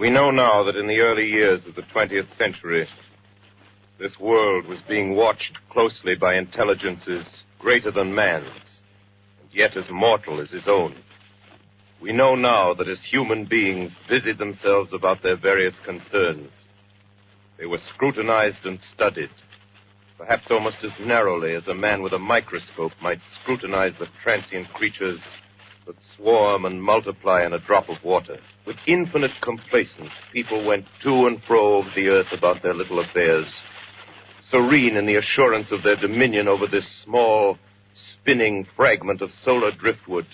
We know now that in the early years of the 20th century, this world was being watched closely by intelligences greater than man's, and yet as mortal as his own. We know now that as human beings busied themselves about their various concerns, they were scrutinized and studied, perhaps almost as narrowly as a man with a microscope might scrutinize the transient creatures that swarm and multiply in a drop of water. With infinite complacence, people went to and fro over the earth about their little affairs, serene in the assurance of their dominion over this small, spinning fragment of solar driftwood,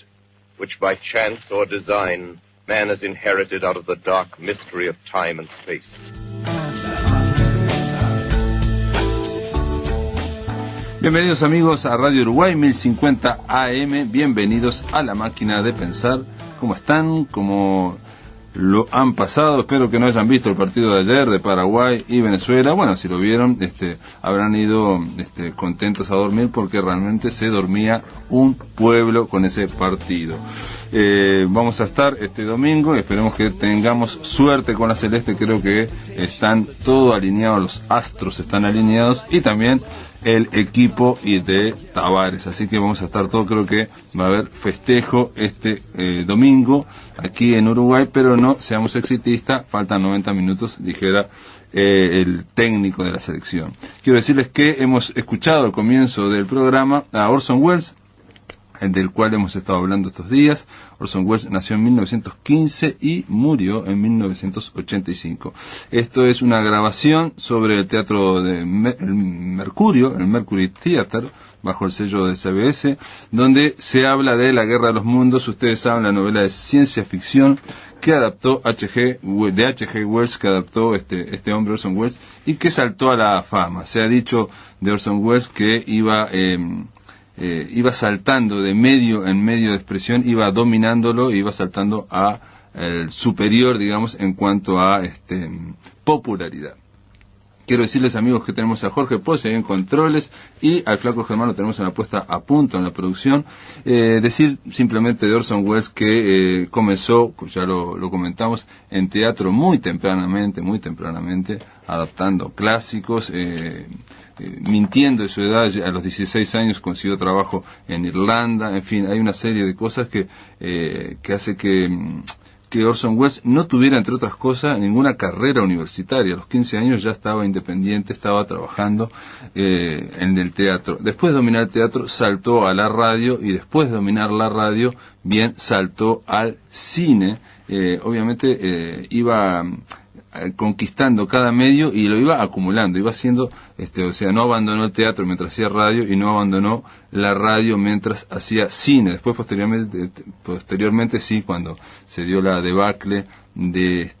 which by chance or design, man has inherited out of the dark mystery of time and space. Bienvenidos amigos a Radio Uruguay 1050 AM, bienvenidos a la máquina de pensar. ¿Cómo están? ¿Cómo lo han pasado? Espero que no hayan visto el partido de ayer de Paraguay y Venezuela. Bueno, si lo vieron, habrán ido contentos a dormir porque realmente se dormía un pueblo con ese partido. Vamos a estar este domingo y esperemos que tengamos suerte con la Celeste. Creo que están todo alineados, los astros están alineados y también el equipo y de Tavares, así que vamos a estar todo, creo que va a haber festejo este domingo aquí en Uruguay, pero no seamos exitistas, faltan 90 minutos, dijera el técnico de la selección. Quiero decirles que hemos escuchado al comienzo del programa a Orson Welles, del cual hemos estado hablando estos días. Orson Welles nació en 1915 y murió en 1985. Esto es una grabación sobre el teatro de el Mercurio, el Mercury Theater, bajo el sello de CBS, donde se habla de la Guerra de los Mundos. Ustedes saben, la novela de ciencia ficción que adaptó H.G. Wells, que adaptó este hombre Orson Welles, y que saltó a la fama. Se ha dicho de Orson Welles que iba saltando de medio en medio de expresión, iba dominándolo, iba saltando a el superior, digamos, en cuanto a popularidad. Quiero decirles, amigos, que tenemos a Jorge Pose en controles y al flaco Germán lo tenemos en la puesta a punto en la producción. Decir simplemente de Orson Welles que comenzó, ya lo comentamos, en teatro muy tempranamente, adaptando clásicos, mintiendo de su edad. A los 16 años consiguió trabajo en Irlanda. En fin, hay una serie de cosas que hace que Orson Welles no tuviera, entre otras cosas, ninguna carrera universitaria. A los 15 años ya estaba independiente, estaba trabajando en el teatro. Después de dominar el teatro, saltó a la radio, y después de dominar la radio, bien, saltó al cine. Obviamente iba conquistando cada medio y lo iba acumulando, iba haciendo, no abandonó el teatro mientras hacía radio y no abandonó la radio mientras hacía cine. Después, posteriormente sí, cuando se dio la debacle de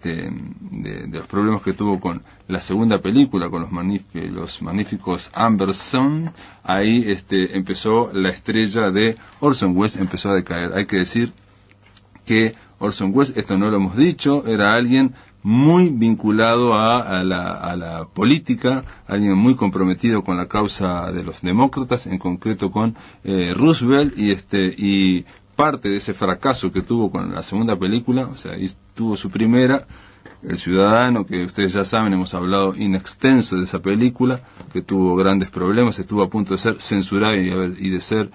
los problemas que tuvo con la segunda película, con los magníficos Amberson, ahí empezó la estrella de Orson Welles, empezó a decaer. Hay que decir que Orson Welles, esto no lo hemos dicho, era alguien muy vinculado a la política, alguien muy comprometido con la causa de los demócratas, en concreto con Roosevelt, y parte de ese fracaso que tuvo con la segunda película, o sea, tuvo su primera, El Ciudadano, que ustedes ya saben, hemos hablado in extenso de esa película, que tuvo grandes problemas, estuvo a punto de ser censurado y de ser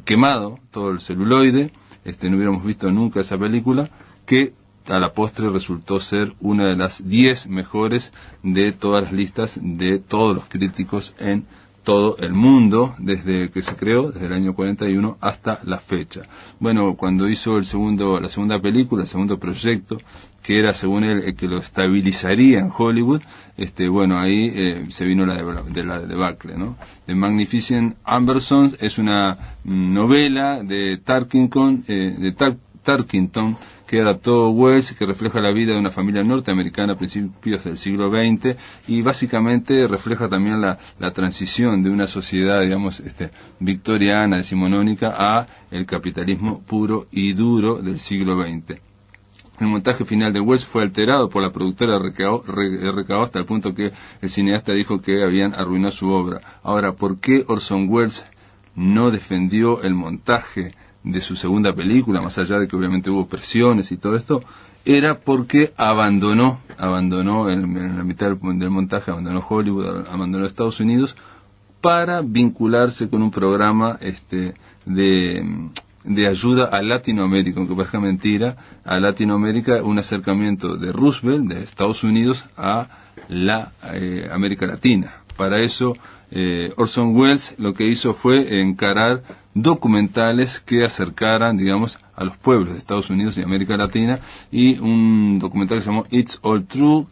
quemado, todo el celuloide. No hubiéramos visto nunca esa película, que a la postre resultó ser una de las 10 mejores de todas las listas de todos los críticos en todo el mundo, desde que se creó, desde el año 41 hasta la fecha. Bueno, cuando hizo la segunda película, el segundo proyecto, que era, según él, el que lo estabilizaría en Hollywood, ahí se vino la debacle, ¿no? The Magnificent Ambersons es una novela de Tarkington, que adaptó Welles, que refleja la vida de una familia norteamericana a principios del siglo XX, y básicamente refleja también la transición de una sociedad, digamos, victoriana, decimonónica, a el capitalismo puro y duro del siglo XX. El montaje final de Welles fue alterado por la productora RKO hasta el punto que el cineasta dijo que habían arruinado su obra. Ahora, ¿por qué Orson Welles no defendió el montaje de su segunda película, más allá de que obviamente hubo presiones y todo esto? era porque abandonó en la mitad del montaje, abandonó Hollywood, abandonó Estados Unidos para vincularse con un programa de ayuda a Latinoamérica, aunque parezca mentira, a Latinoamérica, un acercamiento de Roosevelt, de Estados Unidos, a la América Latina. Para eso, Orson Welles lo que hizo fue encarar documentales que acercaran, digamos, a los pueblos de Estados Unidos y América Latina, y un documental que se llamó It's All True,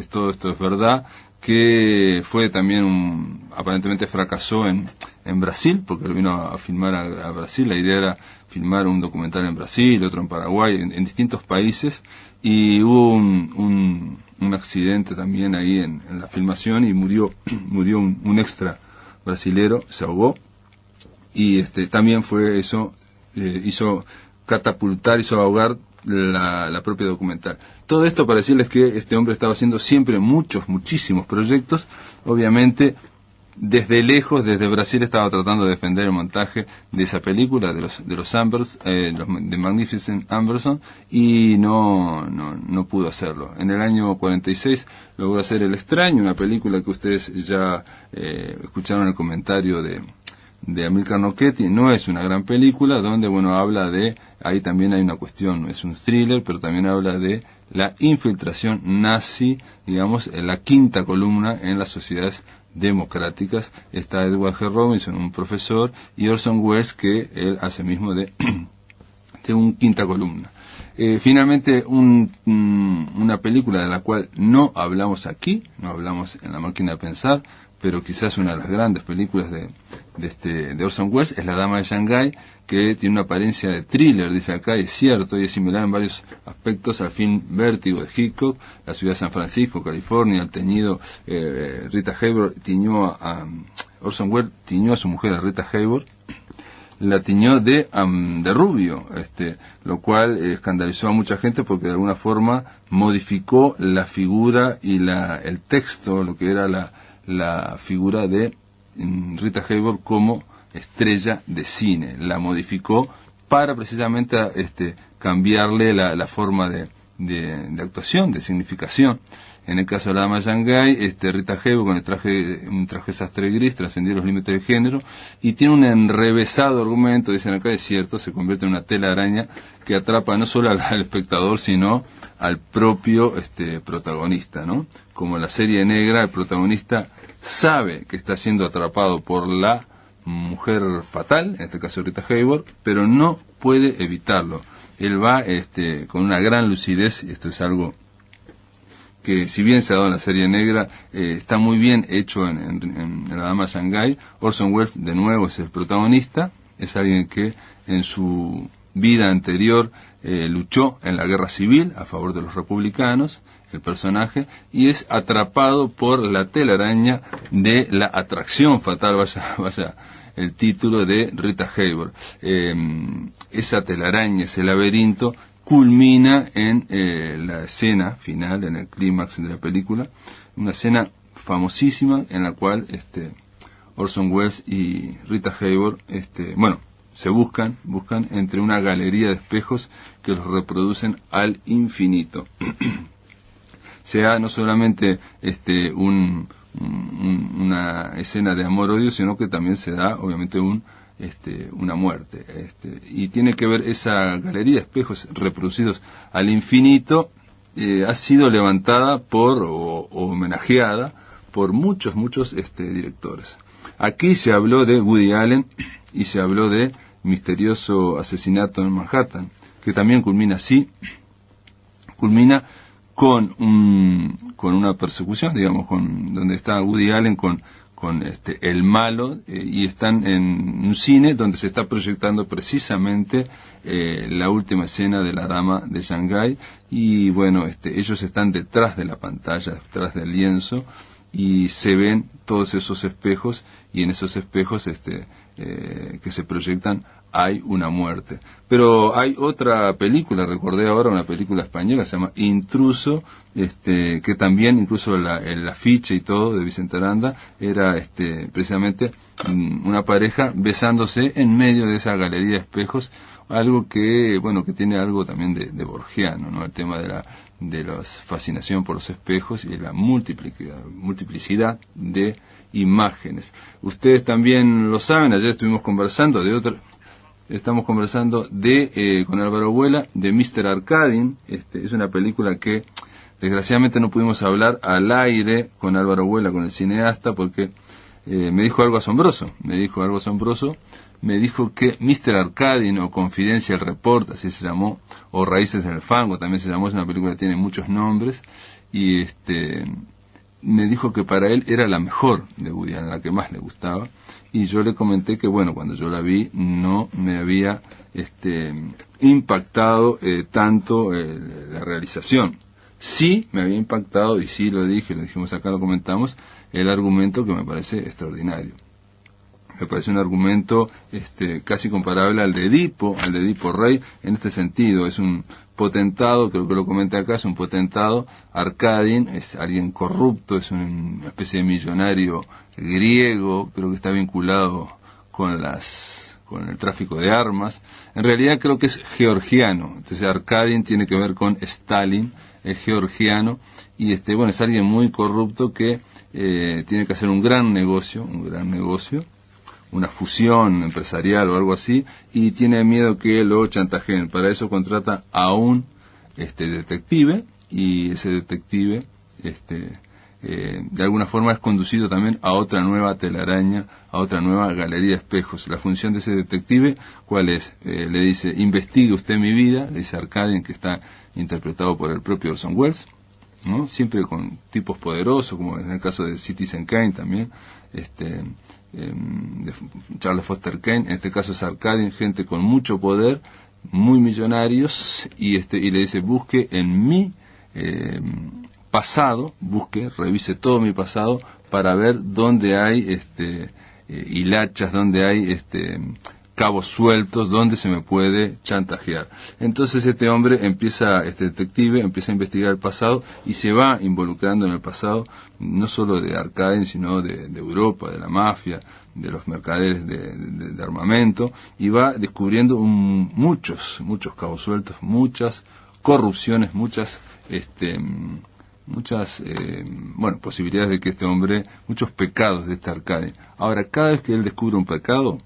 todo esto es verdad, que fue también aparentemente fracasó en Brasil, porque lo vino a filmar a Brasil. La idea era filmar un documental en Brasil, otro en Paraguay, en distintos países, y hubo un accidente también ahí en la filmación, y murió un extra brasilero, se ahogó, y también fue eso, hizo ahogar la propia documental. Todo esto para decirles que este hombre estaba haciendo siempre muchísimos proyectos. Obviamente, desde lejos, desde Brasil, estaba tratando de defender el montaje de esa película, de los Ambers, de Magnificent Amberson, y no pudo hacerlo. En el año 46 logró hacer El extraño, una película que ustedes ya escucharon el comentario de Amilcar Nocchetti. No es una gran película, donde, bueno, habla de, ahí también hay una cuestión, es un thriller, pero también habla de la infiltración nazi, digamos, en la quinta columna en las sociedades democráticas. Está Edward G. Robinson, un profesor, y Orson Welles, que él hace mismo de un quinta columna. Finalmente, una película de la cual no hablamos aquí, no hablamos en La máquina de pensar, pero quizás una de las grandes películas de Orson Welles, es La dama de Shanghái, que tiene una apariencia de thriller, dice acá, y es cierto, y es similar en varios aspectos al film Vértigo de Hitchcock. La ciudad de San Francisco, California, el teñido, Rita Hayworth Orson Welles tiñó a su mujer, a Rita Hayworth, la tiñó de rubio, lo cual escandalizó a mucha gente, porque de alguna forma modificó la figura y el texto, lo que era la figura de Rita Hayworth como estrella de cine. La modificó para precisamente cambiarle la forma de actuación, de significación. En el caso de La dama de Shanghái, Rita Hayworth con un traje sastre gris trascendió los límites del género, y tiene un enrevesado argumento, dicen acá, es cierto, se convierte en una tela araña que atrapa no solo al espectador, sino al propio protagonista, ¿no? Como en la serie negra, el protagonista sabe que está siendo atrapado por la mujer fatal, en este caso Rita Hayworth, pero no puede evitarlo. Él va con una gran lucidez, y esto es algo que, si bien se ha dado en la serie negra, está muy bien hecho en La dama de Shanghái. Orson Welles, de nuevo, es el protagonista, es alguien que en su vida anterior luchó en la guerra civil a favor de los republicanos, el personaje, y es atrapado por la telaraña de la atracción fatal, vaya el título, de Rita Hayworth. Esa telaraña, ese laberinto, culmina en la escena final, en el clímax de la película, una escena famosísima en la cual Orson Welles y Rita Hayworth se buscan entre una galería de espejos que los reproducen al infinito. Se da no solamente una escena de amor-odio, sino que también se da, obviamente, una muerte. Y tiene que ver, esa galería de espejos reproducidos al infinito, ha sido levantada o homenajeada por muchos directores. Aquí se habló de Woody Allen y se habló de Misterioso asesinato en Manhattan, que también culmina así, con una persecución, digamos, donde está Woody Allen con el malo, y están en un cine donde se está proyectando precisamente la última escena de La dama de Shanghái, y bueno, ellos están detrás de la pantalla, detrás del lienzo, y se ven todos esos espejos, y en esos espejos que se proyectan hay una muerte. Pero hay otra película, recordé ahora, una película española, se llama Intruso, que también, incluso el afiche y todo de Vicente Aranda, era precisamente una pareja besándose en medio de esa galería de espejos. algo que, bueno, que tiene algo también de borgiano, ¿no? El tema de la fascinación por los espejos y la multiplicidad de imágenes. Ustedes también lo saben, ayer estuvimos conversando estamos conversando con Álvaro Vuela de Mr. Arkadin. Es una película que desgraciadamente no pudimos hablar al aire con Álvaro Vuela, con el cineasta, porque me dijo algo asombroso. Me dijo que Mr. Arkadin, o Confidential Report, así se llamó, o Raíces en el Fango, también se llamó, es una película que tiene muchos nombres, y me dijo que para él era la mejor de Woody Allen, la que más le gustaba, y yo le comenté que, bueno, cuando yo la vi no me había impactado tanto la realización. Sí me había impactado, y sí lo dijimos acá, lo comentamos, el argumento, que me parece extraordinario. Me parece un argumento casi comparable al de Edipo Rey, en este sentido. Es un potentado, creo que lo comenté acá, es un potentado. Arkadin es alguien corrupto, es una especie de millonario griego, creo que está vinculado con el tráfico de armas. En realidad creo que es georgiano. Entonces Arkadin tiene que ver con Stalin, es georgiano, y bueno, es alguien muy corrupto que tiene que hacer un gran negocio, una fusión empresarial o algo así, y tiene miedo que lo chantajeen. Para eso contrata a un detective, y ese detective de alguna forma es conducido también a otra nueva telaraña, a otra nueva galería de espejos. La función de ese detective, ¿cuál es? Le dice: investigue usted mi vida, le dice Arkadin, que está interpretado por el propio Orson Welles, ¿no? Siempre con tipos poderosos, como en el caso de Citizen Kane también, de Charles Foster Kane. En este caso es Arkadin, gente con mucho poder, muy millonarios, y le dice: busque en mi pasado, revise todo mi pasado para ver dónde hay hilachas, dónde hay cabos sueltos, dónde se me puede chantajear. Entonces este detective empieza a investigar el pasado y se va involucrando en el pasado, no solo de Arkadin, sino de Europa, de la mafia, de los mercaderes de armamento, y va descubriendo muchos cabos sueltos, muchas corrupciones, muchas posibilidades de que este hombre, muchos pecados de Arkadin. Ahora, cada vez que él descubre un pecado,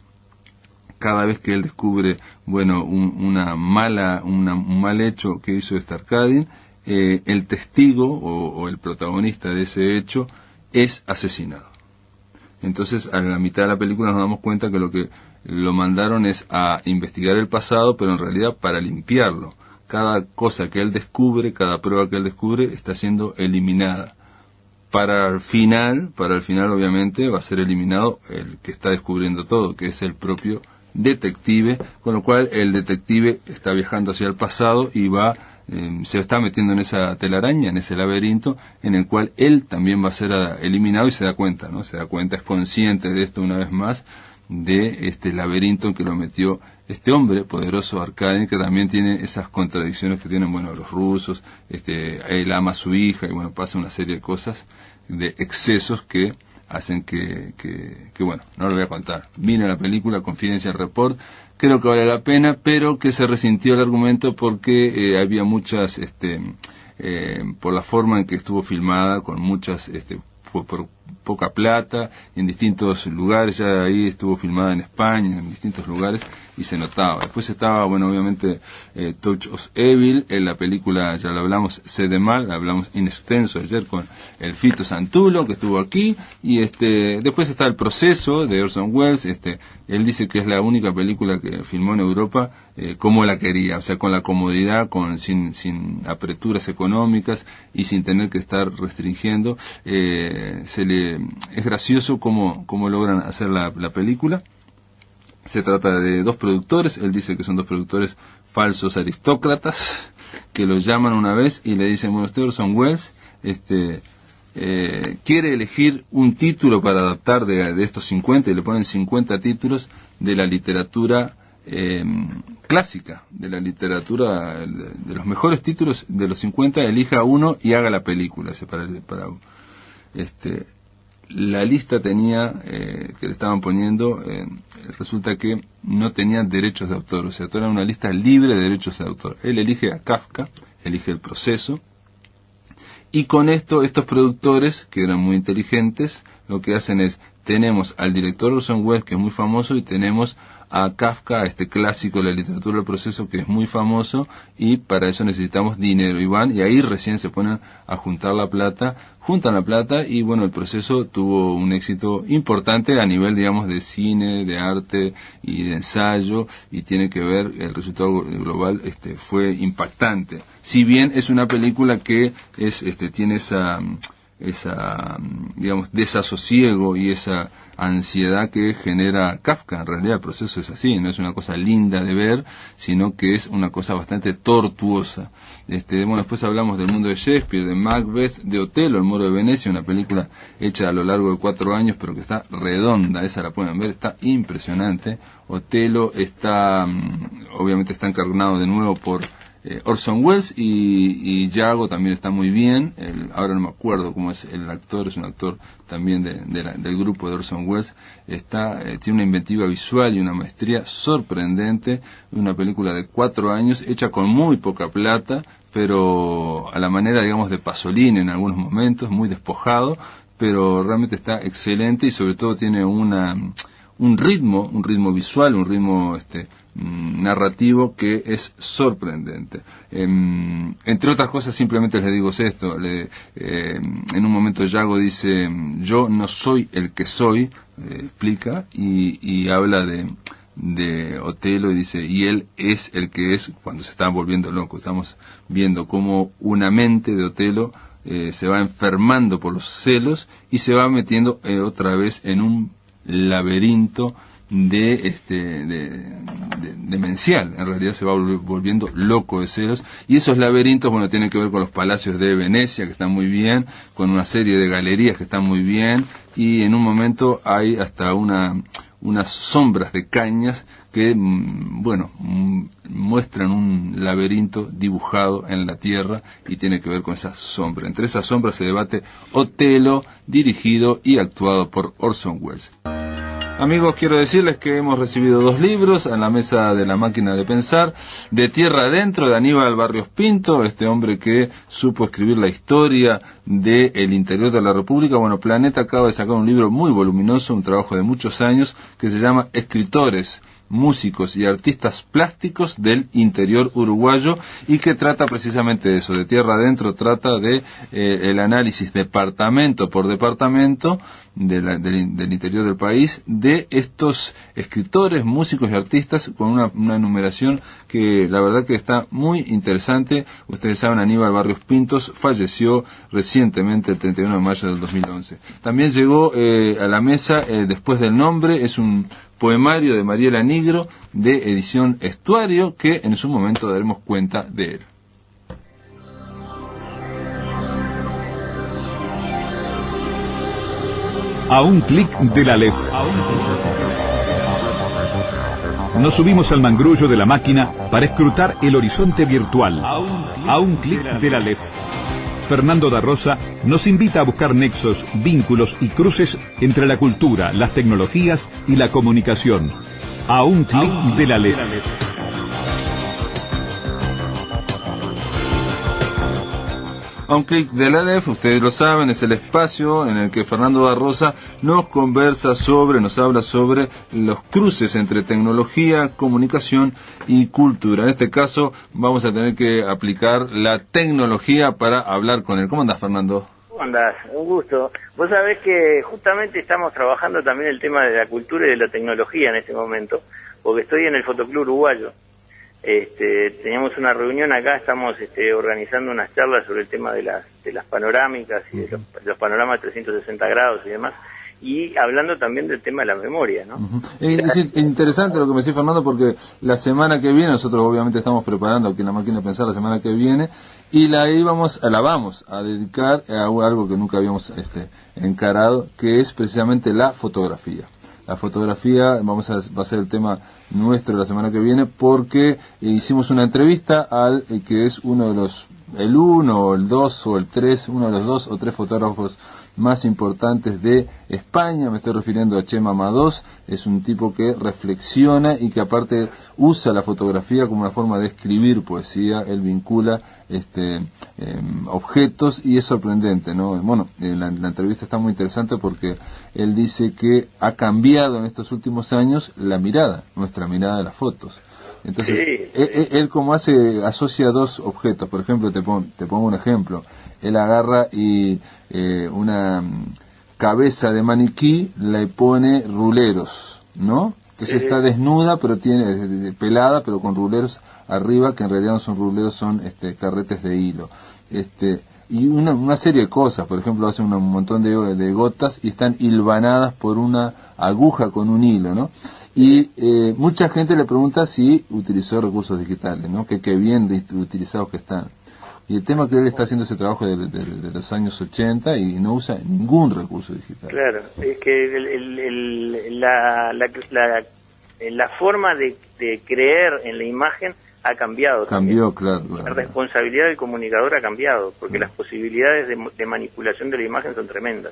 cada vez que él descubre, un mal hecho que hizo Arkadin, el testigo o el protagonista de ese hecho es asesinado. Entonces, a la mitad de la película nos damos cuenta que lo que lo mandaron es a investigar el pasado, pero en realidad para limpiarlo. Cada cosa que él descubre, cada prueba que él descubre, está siendo eliminada. Para el final obviamente va a ser eliminado el que está descubriendo todo, que es el propio detective, con lo cual el detective está viajando hacia el pasado y se está metiendo en esa telaraña, en ese laberinto, en el cual él también va a ser eliminado, y se da cuenta, es consciente de esto una vez más, de este laberinto en que lo metió este hombre poderoso, Arkadin, que también tiene esas contradicciones que tienen, los rusos. Él ama a su hija, y pasa una serie de cosas, de excesos que hacen que no lo voy a contar. Vine a la película Confidential Report, creo que vale la pena, pero que se resintió el argumento porque había muchas, por la forma en que estuvo filmada, con muchas, por poca plata, en distintos lugares. Ya ahí estuvo filmada en España, en distintos lugares, y se notaba. Después estaba, obviamente, Touch of Evil, en la película, ya lo hablamos, Sé de Mal, hablamos in extenso ayer con el Fito Santulo, que estuvo aquí, y después está El Proceso, de Orson Welles. Él dice que es la única película que filmó en Europa como la quería, o sea, con la comodidad, sin apreturas económicas y sin tener que estar restringiendo. Es gracioso cómo logran hacer la película. Se trata de dos productores. Él dice que son dos productores falsos aristócratas, que los llaman una vez y le dicen: usted, Orson Welles, quiere elegir un título para adaptar de estos 50, y le ponen 50 títulos de la literatura clásica, de la literatura, de los mejores títulos de los 50, elija uno y haga la película. la lista tenía, que le estaban poniendo, resulta que no tenían derechos de autor, o sea, toda era una lista libre de derechos de autor. Él elige a Kafka, elige El Proceso, y con esto, estos productores, que eran muy inteligentes, lo que hacen es, tenemos al director Orson Welles, que es muy famoso, y tenemos a Kafka, este clásico de la literatura del proceso, que es muy famoso, y para eso necesitamos dinero. Y ahí recién se ponen a juntar la plata, juntan la plata, y bueno, El Proceso tuvo un éxito importante a nivel, digamos, de cine, de arte y de ensayo, y tiene que ver, el resultado global fue impactante. Si bien es una película que tiene esa digamos, desasosiego y esa ansiedad que genera Kafka. En realidad El Proceso es así, no es una cosa linda de ver, sino que es una cosa bastante tortuosa. Bueno, después hablamos del mundo de Shakespeare, de Macbeth, de Otelo, El Moro de Venecia, una película hecha a lo largo de 4 años, pero que está redonda, esa la pueden ver, está impresionante. Otelo está, obviamente está encarnado de nuevo por Orson Welles, y Yago también está muy bien. Ahora no me acuerdo cómo es el actor, es un actor también del grupo de Orson Welles. Tiene una inventiva visual y una maestría sorprendente. Una película de 4 años, hecha con muy poca plata, pero a la manera, digamos, de Pasolini en algunos momentos, muy despojado, pero realmente está excelente, y sobre todo tiene un ritmo visual, un ritmo narrativo que es sorprendente. Entre otras cosas, simplemente les digo esto, en un momento Yago dice, yo no soy el que soy, explica, y habla de Otelo, y dice, y él es el que es, cuando se está volviendo loco. Estamos viendo cómo una mente de Otelo se va enfermando por los celos y se va metiendo otra vez en un laberinto demencial. En realidad se va volviendo loco de celos, y esos laberintos, bueno, tienen que ver con los palacios de Venecia, que están muy bien, con una serie de galerías que están muy bien, y en un momento hay hasta unas sombras de cañas que, bueno, muestran un laberinto dibujado en la tierra, y tiene que ver con esas sombras. Entre esas sombras se debate Otelo, dirigido y actuado por Orson Welles. Amigos, quiero decirles que hemos recibido 2 libros en la mesa de La Máquina de Pensar. De Tierra Adentro, de Aníbal Barrios Pinto, este hombre que supo escribir la historia del interior de la República. Bueno, Planeta acaba de sacar un libro muy voluminoso, un trabajo de muchos años, que se llama Escritores, músicos y artistas plásticos del interior uruguayo, y que trata precisamente de eso. De Tierra Adentro trata de el análisis departamento por departamento del interior del país, de estos escritores, músicos y artistas, con una enumeración que la verdad que está muy interesante. Ustedes saben, Aníbal Barrios Pintos falleció recientemente el 31 de mayo del 2011. También llegó a la mesa Después del Nombre, es un poemario de Mariela Nigro, de edición Estuario, que en su momento daremos cuenta de él. A un clic del Aleph. Nos subimos al mangrullo de la máquina para escrutar el horizonte virtual. A un clic del Aleph. Fernando da Rosa nos invita a buscar nexos, vínculos y cruces entre la cultura, las tecnologías y la comunicación. A un clic del Aleph. A un clic del Aleph, ustedes lo saben, es el espacio en el que Fernando da Rosa nos habla sobre los cruces entre tecnología, comunicación y cultura. En este caso vamos a tener que aplicar la tecnología para hablar con él. ¿Cómo andás, Fernando? ¿Cómo andás? Un gusto. Vos sabés que justamente estamos trabajando también el tema de la cultura y de la tecnología en este momento, porque estoy en el Fotoclub Uruguayo. Teníamos una reunión acá, estamos organizando unas charlas sobre el tema de las panorámicas y de los panoramas de 360 grados y demás, y hablando también del tema de la memoria, ¿no? Es interesante lo que me decís, Fernando, porque la semana que viene, nosotros obviamente estamos preparando aquí en La Máquina de Pensar la semana que viene, y la vamos a dedicar a algo que nunca habíamos encarado, que es precisamente la fotografía. La fotografía va a ser el tema nuestro la semana que viene, porque hicimos una entrevista al que es uno de los el uno o el dos o el tres, uno de los dos o tres fotógrafos más importantes de España. Me estoy refiriendo a Chema Amadós. Es un tipo que reflexiona y que aparte usa la fotografía como una forma de escribir poesía. Él vincula objetos y es sorprendente, ¿no? Bueno, la entrevista está muy interesante porque él dice que ha cambiado en estos últimos años la mirada, nuestra mirada de las fotos. Entonces, sí. Él como asocia dos objetos. Por ejemplo, te pongo un ejemplo. Él agarra y una cabeza de maniquí le pone ruleros, ¿no? Entonces está desnuda, pero tiene pelada, pero con ruleros arriba, que en realidad no son ruleros, son carretes de hilo. Y una serie de cosas. Por ejemplo, hace un montón de gotas y están hilvanadas por una aguja con un hilo, ¿no? Y mucha gente le pregunta si utilizó recursos digitales, ¿no? Que bien utilizados que están. Y el tema es que él está haciendo ese trabajo de los años 80 y no usa ningún recurso digital. Claro, es que la forma de creer en la imagen ha cambiado. Cambió, también. Claro. La responsabilidad del comunicador ha cambiado, porque las posibilidades de manipulación de la imagen son tremendas.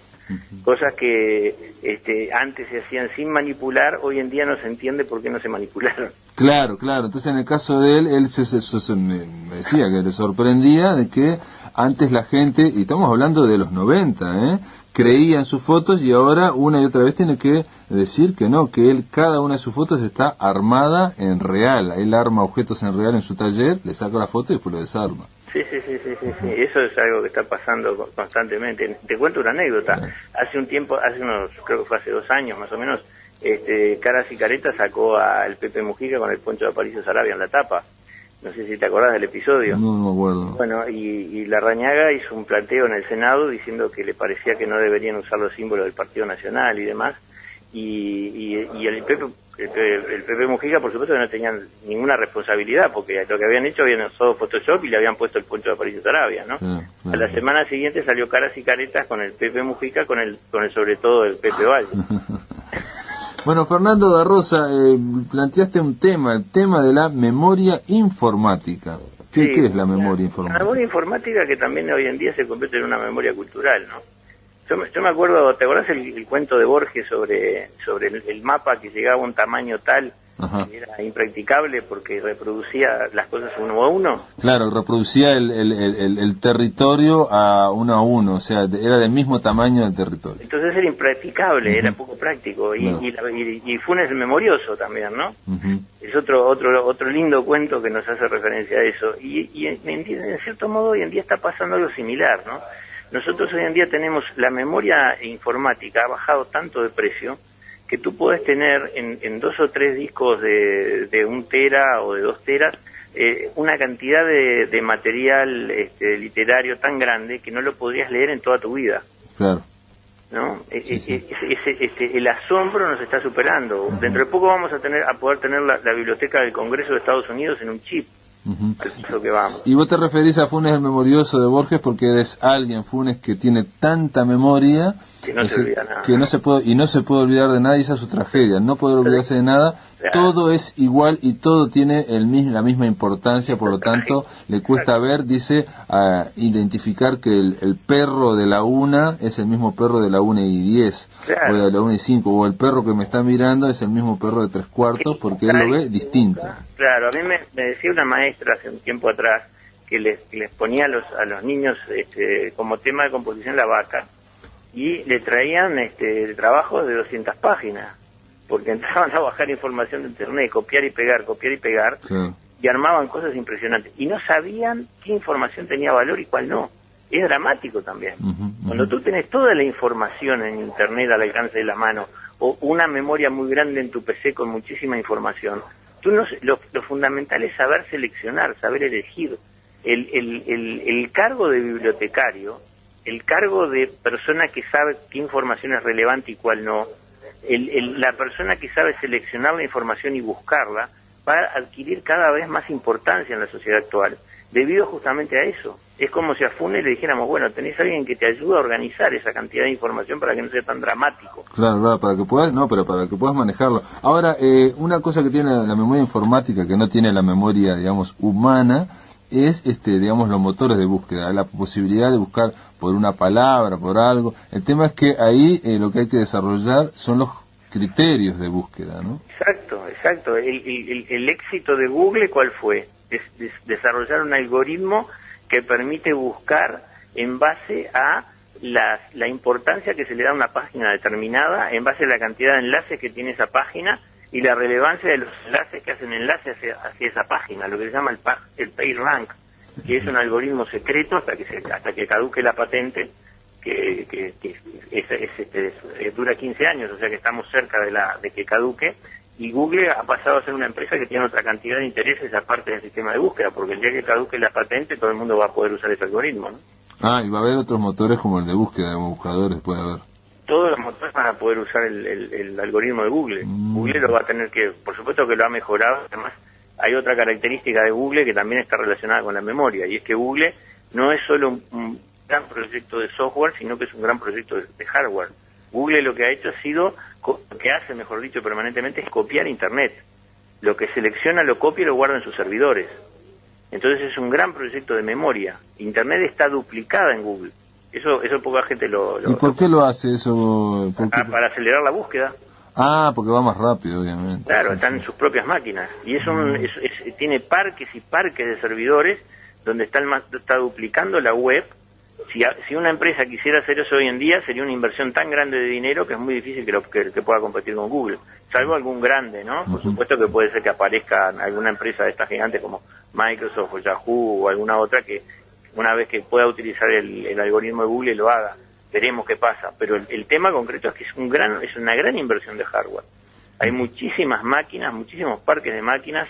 Cosas que antes se hacían sin manipular, hoy en día no se entiende por qué no se manipularon. Claro. Entonces, en el caso de él me decía que le sorprendía de que antes la gente, y estamos hablando de los 90, creía en sus fotos y ahora una y otra vez tiene que decir que no, que él, cada una de sus fotos está armada en real. Él arma objetos en real en su taller, le saca la foto y después lo desarma. Sí, eso es algo que está pasando constantemente. Te cuento una anécdota. Hace un tiempo, creo que fue hace 2 años más o menos, Caras y Caretas sacó al Pepe Mujica con el poncho de Aparicio Saravia en la tapa. No sé si te acordás del episodio. No me acuerdo. Bueno, y Larrañaga hizo un planteo en el Senado diciendo que le parecía que no deberían usar los símbolos del Partido Nacional y demás. Y el Pepe Mujica, por supuesto, que no tenían ninguna responsabilidad, porque lo que habían hecho habían usado Photoshop y le habían puesto el poncho de Aparicio Saravia, ¿no? A la semana siguiente salió Caras y Caretas con el Pepe Mujica, con el sobre todo el Pepe Valle. Bueno, Fernando da Rosa, planteaste un tema, el tema de la memoria informática. ¿Qué es la memoria informática? La memoria informática, que también hoy en día se convierte en una memoria cultural, ¿no? Yo me acuerdo, ¿te acordás el cuento de Borges sobre el mapa que llegaba a un tamaño tal que era impracticable porque reproducía las cosas uno a uno? Claro, reproducía el territorio a uno, o sea, era del mismo tamaño del territorio. Entonces era impracticable, era poco práctico, y Funes el Memorioso también, ¿no? Es otro lindo cuento que nos hace referencia a eso, y en cierto modo hoy en día está pasando algo similar, ¿no? Nosotros hoy en día tenemos la memoria informática, ha bajado tanto de precio que tú podés tener en 2 o 3 discos de 1 tera o de 2 teras una cantidad de material literario tan grande que no lo podrías leer en toda tu vida. Claro. ¿No? Sí. El asombro nos está superando. Dentro de poco vamos a poder tener la biblioteca del Congreso de Estados Unidos en un chip. Al que vamos. Y vos te referís a Funes el Memorioso de Borges porque eres alguien, Funes, que tiene tanta memoria que no se olvida nada. Que no se puede olvidar de nada, y esa es su tragedia, no poder olvidarse de nada. Claro. Todo es igual y todo tiene la misma importancia, por lo tanto le cuesta ver, dice, identificar que el perro de la 1 es el mismo perro de la 1:10, claro, o de la 1:05, o el perro que me está mirando es el mismo perro de 3/4, porque él lo ve distinto. Claro, a mí me decía una maestra hace un tiempo atrás que les ponía a los niños como tema de composición la vaca, y le traían trabajos de 200 páginas, porque entraban a bajar información de internet, copiar y pegar, sí, y armaban cosas impresionantes, y no sabían qué información tenía valor y cuál no. Es dramático también. Cuando tú tenés toda la información en internet al alcance de la mano, o una memoria muy grande en tu PC con muchísima información, lo fundamental es saber seleccionar, saber elegir. El cargo de bibliotecario, el cargo de persona que sabe qué información es relevante y cuál no, la persona que sabe seleccionar la información y buscarla, va a adquirir cada vez más importancia en la sociedad actual, debido justamente a eso. Es como si a Funes le dijéramos, bueno, tenés a alguien que te ayuda a organizar esa cantidad de información para que no sea tan dramático. Claro, para que puedas manejarlo. Ahora, una cosa que tiene la memoria informática, que no tiene la memoria, digamos, humana, es, digamos, los motores de búsqueda, la posibilidad de buscar por una palabra, por algo. El tema es que ahí lo que hay que desarrollar son los criterios de búsqueda, ¿no? Exacto, exacto. El éxito de Google, ¿cuál fue? Desarrollar un algoritmo que permite buscar en base a la importancia que se le da a una página determinada, en base a la cantidad de enlaces que tiene esa página y la relevancia de los enlaces que hacen enlaces hacia esa página, lo que se llama el PageRank, que es un algoritmo secreto hasta que caduque la patente, que dura 15 años, o sea que estamos cerca de que caduque, y Google ha pasado a ser una empresa que tiene otra cantidad de intereses aparte del sistema de búsqueda, porque el día que caduque la patente todo el mundo va a poder usar ese algoritmo, ¿no? Ah, y va a haber otros motores como el de búsqueda, de buscadores, puede haber. Todos los motores van a poder usar el algoritmo de Google. Google lo va a tener que, por supuesto que lo ha mejorado. Además, hay otra característica de Google que también está relacionada con la memoria, y es que Google no es solo un gran proyecto de software, sino que es un gran proyecto de hardware. Google lo que ha hecho lo que hace, mejor dicho, permanentemente es copiar Internet. Lo que selecciona lo copia y lo guarda en sus servidores. Entonces es un gran proyecto de memoria. Internet está duplicada en Google. Eso poca gente ¿Y por qué lo hace eso? Para acelerar la búsqueda. Ah, porque va más rápido, obviamente. Claro, sí, están en sus propias máquinas. Y tiene parques y parques de servidores donde está duplicando la web. Si una empresa quisiera hacer eso hoy en día, sería una inversión tan grande de dinero que es muy difícil que pueda competir con Google. Salvo algún grande, ¿no? Por supuesto que puede ser que aparezca alguna empresa de estas gigantes como Microsoft o Yahoo o alguna otra que una vez que pueda utilizar el algoritmo de Google lo haga. Veremos qué pasa. Pero el tema concreto es que es una gran inversión de hardware. Hay muchísimas máquinas, muchísimos parques de máquinas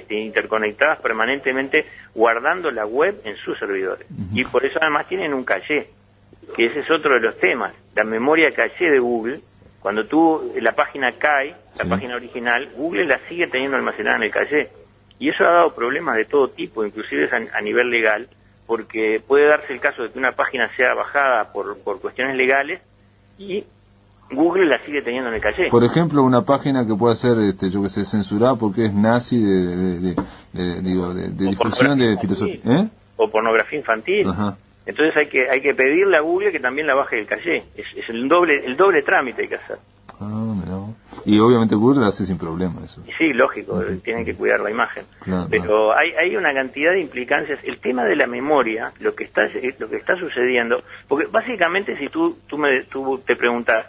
interconectadas permanentemente guardando la web en sus servidores. Y por eso además tienen un caché, que ese es otro de los temas. La memoria caché de Google, cuando la página cae, la página original, Google la sigue teniendo almacenada en el caché. Y eso ha dado problemas de todo tipo, inclusive a nivel legal, porque puede darse el caso de que una página sea bajada por cuestiones legales y Google la sigue teniendo en el caché. Por ejemplo, una página que pueda ser, censurada porque es nazi de difusión de filosofía, o pornografía infantil. Ajá. Entonces hay que pedirle a Google que también la baje del caché. Es el doble trámite hay que hacer. Ah, mirá. Y obviamente Google lo hace sin problema eso. Y sí, lógico, tienen que cuidar la imagen. Claro, pero hay una cantidad de implicancias. El tema de la memoria, lo que está sucediendo, porque básicamente si tú te preguntas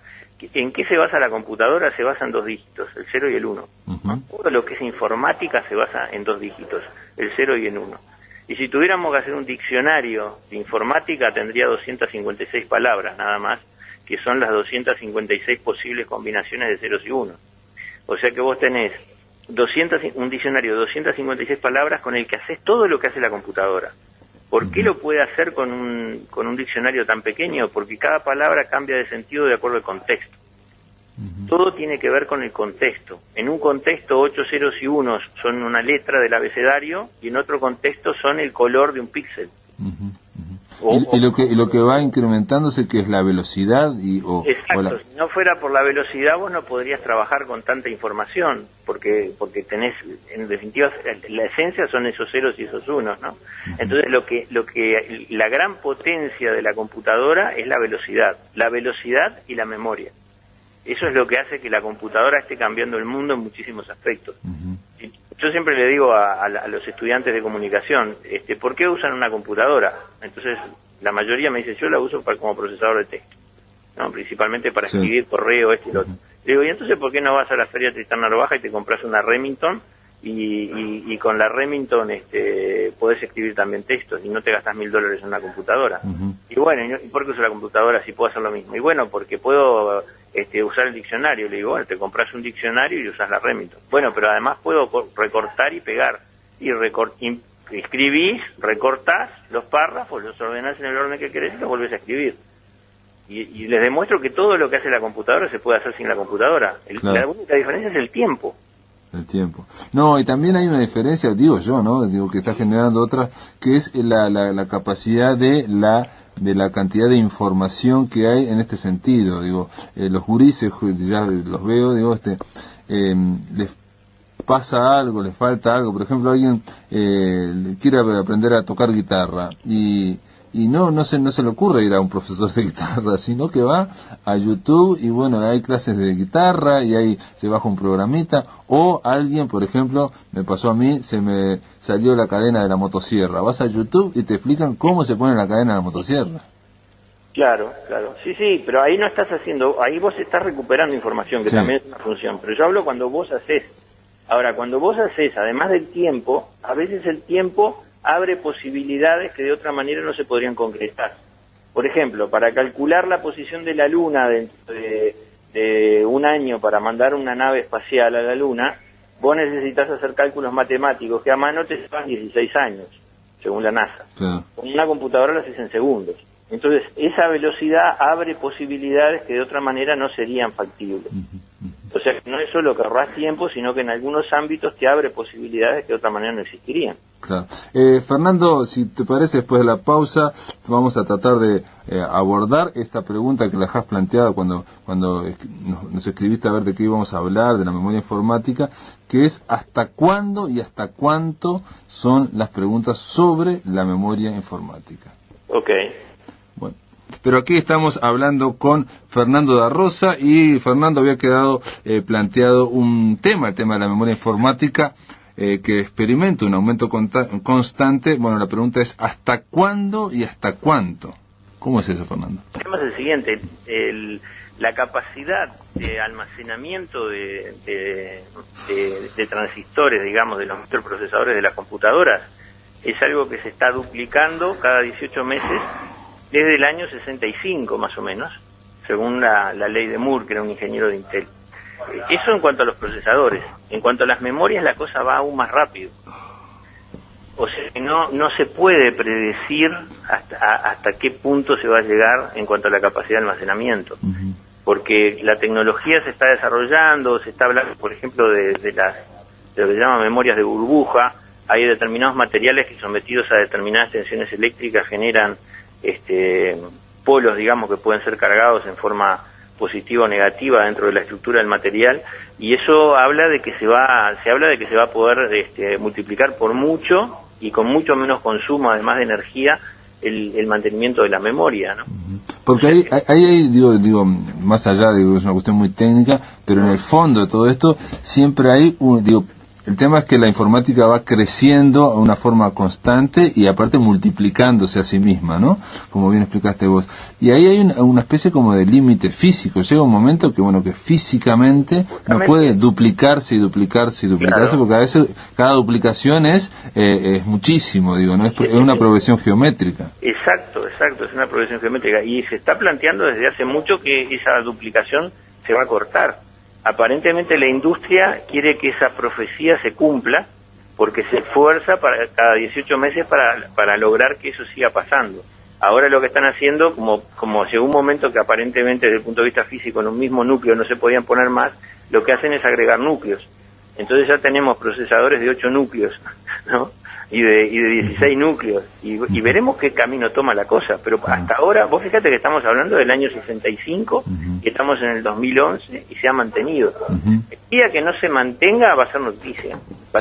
¿en qué se basa la computadora? Se basa en 2 dígitos, el 0 y el 1. Todo lo que es informática se basa en 2 dígitos, el 0 y el 1. Y si tuviéramos que hacer un diccionario de informática, tendría 256 palabras nada más, que son las 256 posibles combinaciones de ceros y unos. O sea que vos tenés un diccionario de 256 palabras con el que haces todo lo que hace la computadora. ¿Por qué lo puede hacer con un diccionario tan pequeño? Porque cada palabra cambia de sentido de acuerdo al contexto. Todo tiene que ver con el contexto. En un contexto 8 ceros y unos son una letra del abecedario y en otro contexto son el color de un píxel. Y lo que va incrementándose, que es la velocidad exacto. Si no fuera por la velocidad vos no podrías trabajar con tanta información, porque tenés, en definitiva, la esencia son esos ceros y esos unos, ¿no? Entonces la gran potencia de la computadora es la velocidad y la memoria. Eso es lo que hace que la computadora esté cambiando el mundo en muchísimos aspectos. Yo siempre le digo a los estudiantes de comunicación, ¿por qué usan una computadora? Entonces, la mayoría me dice, yo la uso como procesador de texto, ¿no? Principalmente para escribir correo, y lo otro. Le digo, ¿y entonces por qué no vas a la feria Tristán Narvaja y te compras una Remington y con la Remington podés escribir también textos y no te gastas $1.000 en una computadora? Y bueno, ¿y por qué uso la computadora si puedo hacer lo mismo? Y bueno, porque puedo usar el diccionario. Le digo, bueno, te compras un diccionario y usas la Remington. Bueno, pero además puedo recortar y pegar. Y escribís, recortás los párrafos, los ordenás en el orden que querés y los volvés a escribir. Y les demuestro que todo lo que hace la computadora se puede hacer sin la computadora. Claro. La única diferencia es el tiempo. El tiempo. No, y también hay una diferencia, digo yo, ¿no? Digo que está generando otra, que es la capacidad de la cantidad de información que hay en este sentido. Digo, los gurises, ya los veo, digo, pasa algo, le falta algo. Por ejemplo, alguien quiere aprender a tocar guitarra y no se le ocurre ir a un profesor de guitarra, sino que va a YouTube y bueno, hay clases de guitarra y ahí se baja un programita. O alguien, por ejemplo, me pasó a mí, se me salió la cadena de la motosierra. Vas a YouTube y te explican cómo se pone la cadena de la motosierra. Claro, sí, pero ahí no estás haciendo, ahí vos estás recuperando información, que también es una función, pero yo hablo cuando vos haces. Ahora, cuando vos haces, además del tiempo, a veces el tiempo abre posibilidades que de otra manera no se podrían concretar. Por ejemplo, para calcular la posición de la Luna dentro de un año para mandar una nave espacial a la Luna, vos necesitas hacer cálculos matemáticos que a mano te llevan 16 años, según la NASA. Claro. Con una computadora lo haces en segundos. Entonces, esa velocidad abre posibilidades que de otra manera no serían factibles. O sea, no es solo que ahorras tiempo, sino que en algunos ámbitos te abre posibilidades que de otra manera no existirían. Claro. Fernando, si te parece, después de la pausa, vamos a tratar de abordar esta pregunta que la has planteado cuando nos escribiste a ver de qué íbamos a hablar, de la memoria informática, que es hasta cuándo y hasta cuánto son las preguntas sobre la memoria informática. Ok. Bueno, pero aquí estamos hablando con Fernando da Rosa y Fernando había quedado planteado un tema, el tema de la memoria informática, que experimenta un aumento constante. Bueno, la pregunta es ¿hasta cuándo y hasta cuánto? ¿Cómo es eso, Fernando? El tema es el siguiente, la capacidad de almacenamiento de transistores, digamos, de los microprocesadores de las computadoras, es algo que se está duplicando cada 18 meses desde el año 65 más o menos, según la ley de Moore, que era un ingeniero de Intel. Eso en cuanto a los procesadores. En cuanto a las memorias, la cosa va aún más rápido. O sea que no se puede predecir hasta qué punto se va a llegar en cuanto a la capacidad de almacenamiento. Porque la tecnología se está desarrollando, se está hablando, por ejemplo, de lo que se llama memorias de burbuja. Hay determinados materiales que sometidos a determinadas tensiones eléctricas generan polos, digamos, que pueden ser cargados en forma positiva o negativa dentro de la estructura del material, y eso habla de que se habla de que se va a poder multiplicar por mucho y con mucho menos consumo, además de energía, el mantenimiento de la memoria, ¿no? Porque ahí digo, más allá, es una cuestión muy técnica, pero en el fondo de todo esto siempre hay el tema es que la informática va creciendo a una forma constante y aparte multiplicándose a sí misma, ¿no? Como bien explicaste vos. Y ahí hay una especie como de límite físico. Llega un momento que físicamente no puede duplicarse y duplicarse y duplicarse, claro, porque a veces cada duplicación es muchísimo, ¿no? Es una progresión geométrica. Exacto, es una progresión geométrica. Y se está planteando desde hace mucho que esa duplicación se va a cortar. Aparentemente la industria quiere que esa profecía se cumpla porque se esfuerza para cada 18 meses para lograr que eso siga pasando. Ahora lo que están haciendo, como llegó un momento que aparentemente desde el punto de vista físico en un mismo núcleo no se podían poner más, lo que hacen es agregar núcleos. Entonces ya tenemos procesadores de 8 núcleos, ¿no? Y de 16 núcleos, y veremos qué camino toma la cosa, pero hasta ahora, vos fíjate que estamos hablando del año 65, y estamos en el 2011, y se ha mantenido. El día que no se mantenga va a ser noticia, va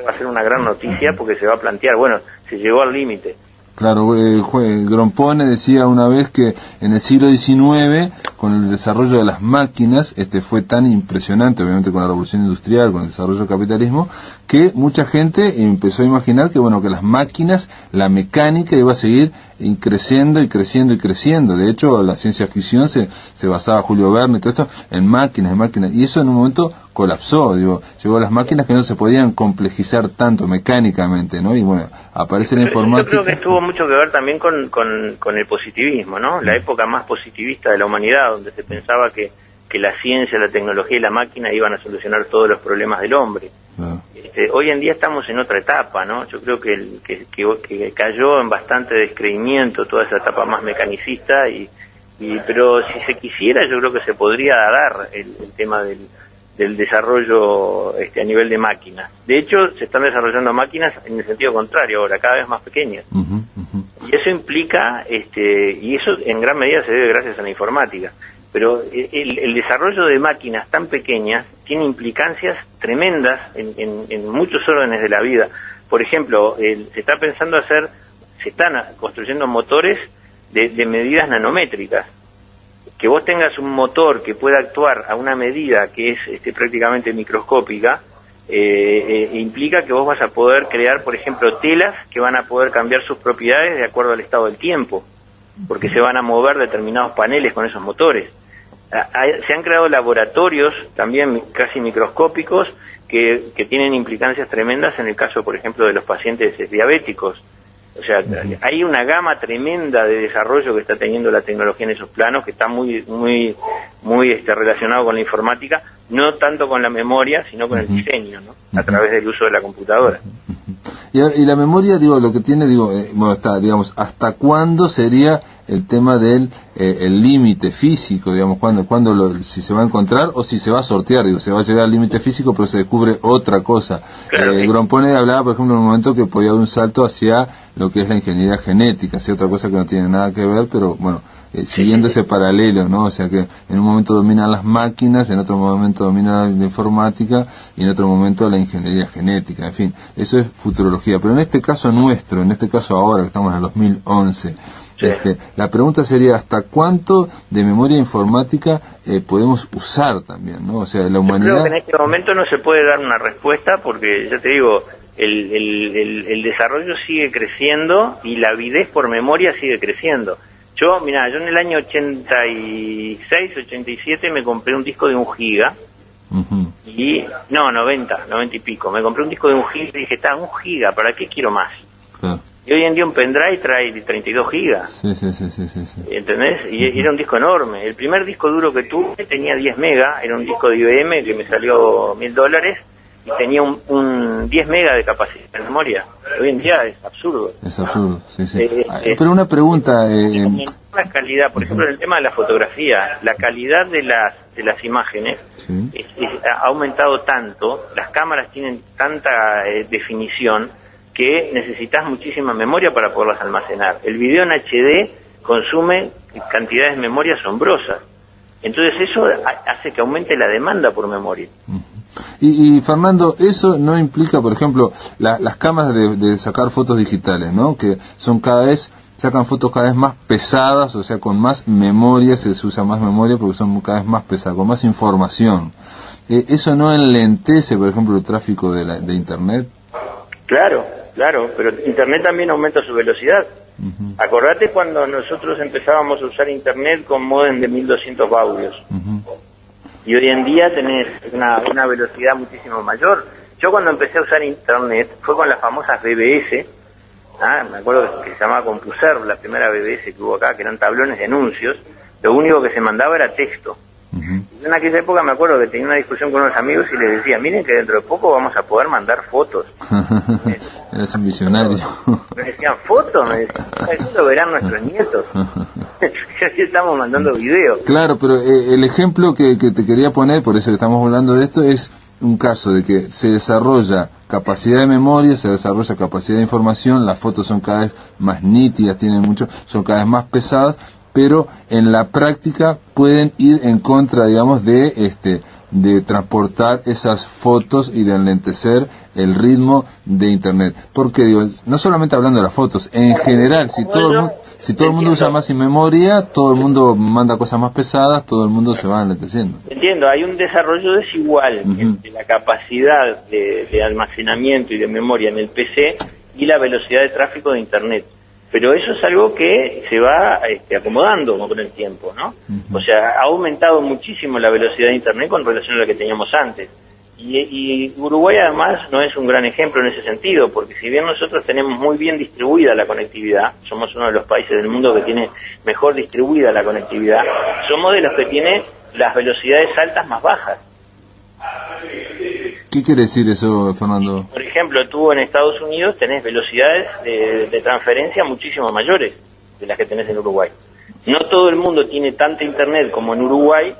a ser una gran noticia, porque se va a plantear, bueno, se llegó al límite. Claro, Grompone decía una vez que en el siglo XIX, con el desarrollo de las máquinas, fue tan impresionante, obviamente con la revolución industrial, con el desarrollo del capitalismo, que mucha gente empezó a imaginar que las máquinas, la mecánica iba a seguir creciendo y creciendo y creciendo. De hecho, la ciencia ficción se basaba, Julio Verne y todo esto, en máquinas, y eso en un momento colapsó, llegó a las máquinas que no se podían complejizar tanto mecánicamente, ¿no? Y aparece la informática. Yo creo que tuvo mucho que ver también con el positivismo, ¿no? La época más positivista de la humanidad, donde se pensaba que la ciencia, la tecnología y la máquina iban a solucionar todos los problemas del hombre. Hoy en día estamos en otra etapa, ¿no? Yo creo que cayó en bastante descreimiento toda esa etapa más mecanicista, pero si se quisiera, yo creo que se podría dar el tema del desarrollo a nivel de máquinas. De hecho, se están desarrollando máquinas en el sentido contrario ahora, cada vez más pequeñas. Y eso implica, y eso en gran medida se debe gracias a la informática. pero el desarrollo de máquinas tan pequeñas tiene implicancias tremendas en muchos órdenes de la vida. Por ejemplo, se están construyendo motores de medidas nanométricas. Que vos tengas un motor que pueda actuar a una medida que es prácticamente microscópica, implica que vos vas a poder crear, por ejemplo, telas que van a poder cambiar sus propiedades de acuerdo al estado del tiempo, porque se van a mover determinados paneles con esos motores. Se han creado laboratorios también casi microscópicos que tienen implicancias tremendas en el caso, por ejemplo, de los pacientes diabéticos. O sea, hay una gama tremenda de desarrollo que está teniendo la tecnología en esos planos, que está muy relacionado con la informática, no tanto con la memoria, sino con el diseño, ¿no? A través del uso de la computadora. Y la memoria, digo, lo que tiene, bueno, está, digamos, ¿hasta cuándo sería el tema del el límite físico, digamos, si se va a encontrar o si se va a sortear? Digo, se va a llegar al límite físico, pero se descubre otra cosa. Claro, Grompone hablaba, por ejemplo, en un momento que podía haber un salto hacia lo que es la ingeniería genética, hacia otra cosa que no tiene nada que ver, pero bueno, siguiendo ese paralelo, ¿no? O sea que en un momento dominan las máquinas, en otro momento domina la informática y en otro momento la ingeniería genética, en fin, eso es futurología. Pero en este caso nuestro, en este caso ahora que estamos en el 2011, la pregunta sería ¿hasta cuánto de memoria informática podemos usar también, ¿no? O sea, la humanidad... Yo creo que en este momento no se puede dar una respuesta porque, ya te digo, el desarrollo sigue creciendo y la avidez por memoria sigue creciendo. Yo en el año 86, 87 me compré un disco de 1 giga. Y 90 y pico. Me compré un disco de 1 giga y dije, 1 giga, ¿para qué quiero más? Claro. Y hoy en día un pendrive trae 32 gigas. Sí. ¿Entendés? Y era un disco enorme. El primer disco duro que tuve tenía 10 megas, era un disco de IBM que me salió $1000 y tenía un 10 megas de capacidad de memoria. Hoy en día es absurdo. Es absurdo, sí. Pero una pregunta... La calidad, por ejemplo, en el tema de la fotografía, la calidad de las imágenes ha aumentado tanto, las cámaras tienen tanta definición que necesitas muchísima memoria para poderlas almacenar. El video en HD consume cantidades de memoria asombrosas. Entonces eso hace que aumente la demanda por memoria. Y Fernando, eso no implica, por ejemplo, las cámaras de sacar fotos digitales, ¿no? Que son sacan fotos cada vez más pesadas, o sea, con más memoria, se usa más memoria porque son cada vez más pesadas, con más información. ¿Eso no enlentece, por ejemplo, el tráfico de Internet? Claro, pero Internet también aumenta su velocidad. Acordate cuando nosotros empezábamos a usar Internet con modem de 1200 baudios. Y hoy en día tenés una velocidad muchísimo mayor. Yo cuando empecé a usar Internet fue con las famosas BBS. Me acuerdo que se llamaba CompuServe, la primera BBS que hubo acá, que eran tablones de anuncios. Lo único que se mandaba era texto. En aquella época me acuerdo que tenía una discusión con unos amigos y les decía, miren que dentro de poco vamos a poder mandar fotos. Eres un visionario. Me decían, ¿fotos? Me decían, eso lo verán nuestros nietos. Ya estamos mandando videos. Claro, pero el ejemplo que te quería poner, por eso que estamos hablando de esto, es un caso de que se desarrolla capacidad de memoria, se desarrolla capacidad de información, las fotos son cada vez más nítidas, son cada vez más pesadas, pero en la práctica pueden ir en contra, digamos, de transportar esas fotos y de enlentecer el ritmo de Internet. Porque digo, no solamente hablando de las fotos, en general, si todo el mundo usa más sin memoria, todo el mundo manda cosas más pesadas, todo el mundo se va enlenteciendo. Entiendo, hay un desarrollo desigual entre la capacidad de almacenamiento y de memoria en el PC y la velocidad de tráfico de Internet. Pero eso es algo que se va acomodando con el tiempo, ¿no? O sea, ha aumentado muchísimo la velocidad de Internet con relación a la que teníamos antes. Y Uruguay además no es un gran ejemplo en ese sentido, porque si bien nosotros tenemos muy bien distribuida la conectividad, somos uno de los países del mundo que tiene mejor distribuida la conectividad, somos de los que tiene las velocidades altas más bajas. ¿Qué quiere decir eso, Fernando? Por ejemplo, tú en Estados Unidos tenés velocidades de transferencia muchísimo mayores de las que tenés en Uruguay. No todo el mundo tiene tanta internet como en Uruguay,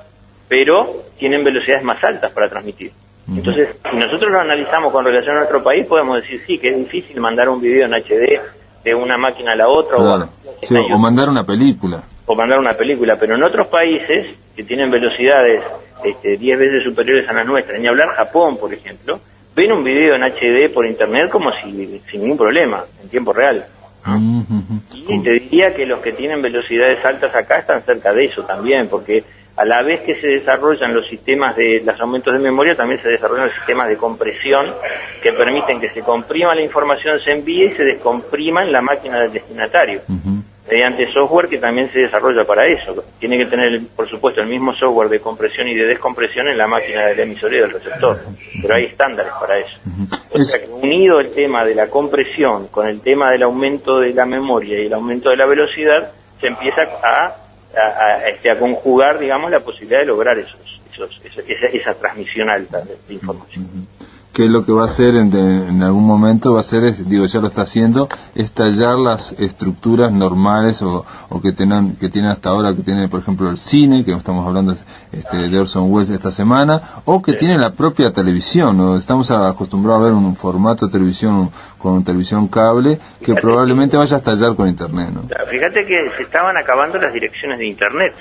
pero tienen velocidades más altas para transmitir. Entonces, si nosotros lo analizamos con relación a nuestro país, podemos decir sí, que es difícil mandar un video en HD de una máquina a la otra. Claro. O mandar una película. o mandar una película, pero en otros países que tienen velocidades 10 veces superiores a las nuestras, ni hablar Japón, por ejemplo, ven un video en HD por internet como si sin ningún problema, en tiempo real, ¿no? Y te diría que los que tienen velocidades altas acá están cerca de eso también, porque a la vez que se desarrollan los sistemas de los aumentos de memoria, también se desarrollan los sistemas de compresión que permiten que se comprima la información, se envíe y se descomprima en la máquina del destinatario, mediante software que también se desarrolla para eso. Tiene que tener, por supuesto, el mismo software de compresión y de descompresión en la máquina del emisor y del receptor, pero hay estándares para eso. O sea que unido el tema de la compresión con el tema del aumento de la memoria y el aumento de la velocidad, se empieza a conjugar, digamos, la posibilidad de lograr esa transmisión alta de información. Que lo que va a hacer en algún momento va a ser, ya lo está haciendo, estallar las estructuras normales o que tienen hasta ahora, que tiene por ejemplo el cine, que estamos hablando de Orson Welles esta semana, o que tiene la propia televisión, ¿no? Estamos acostumbrados a ver un formato de televisión con televisión cable que probablemente vaya a estallar con internet, ¿no? Fíjate que se estaban acabando las direcciones de internet.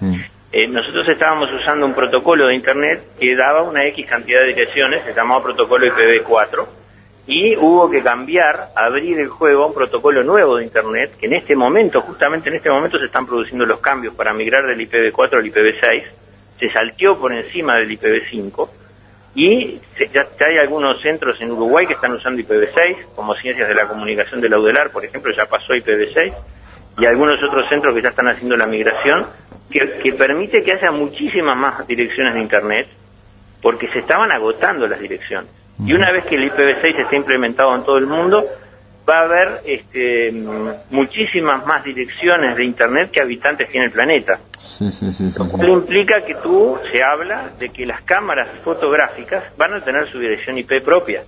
Sí. Nosotros estábamos usando un protocolo de internet que daba una X cantidad de direcciones, se llamaba protocolo IPv4, y hubo que abrir el juego a un protocolo nuevo de internet, que justamente en este momento se están produciendo los cambios para migrar del IPv4 al IPv6, se salteó por encima del IPv5, y ya hay algunos centros en Uruguay que están usando IPv6, como Ciencias de la Comunicación de la UDELAR, por ejemplo, ya pasó a IPv6, y algunos otros centros que ya están haciendo la migración, que permite que haya muchísimas más direcciones de internet, porque se estaban agotando las direcciones. Y una vez que el IPv6 esté implementado en todo el mundo, va a haber muchísimas más direcciones de internet que habitantes tiene el planeta. Lo cual implica que se habla de que las cámaras fotográficas van a tener su dirección IP propia.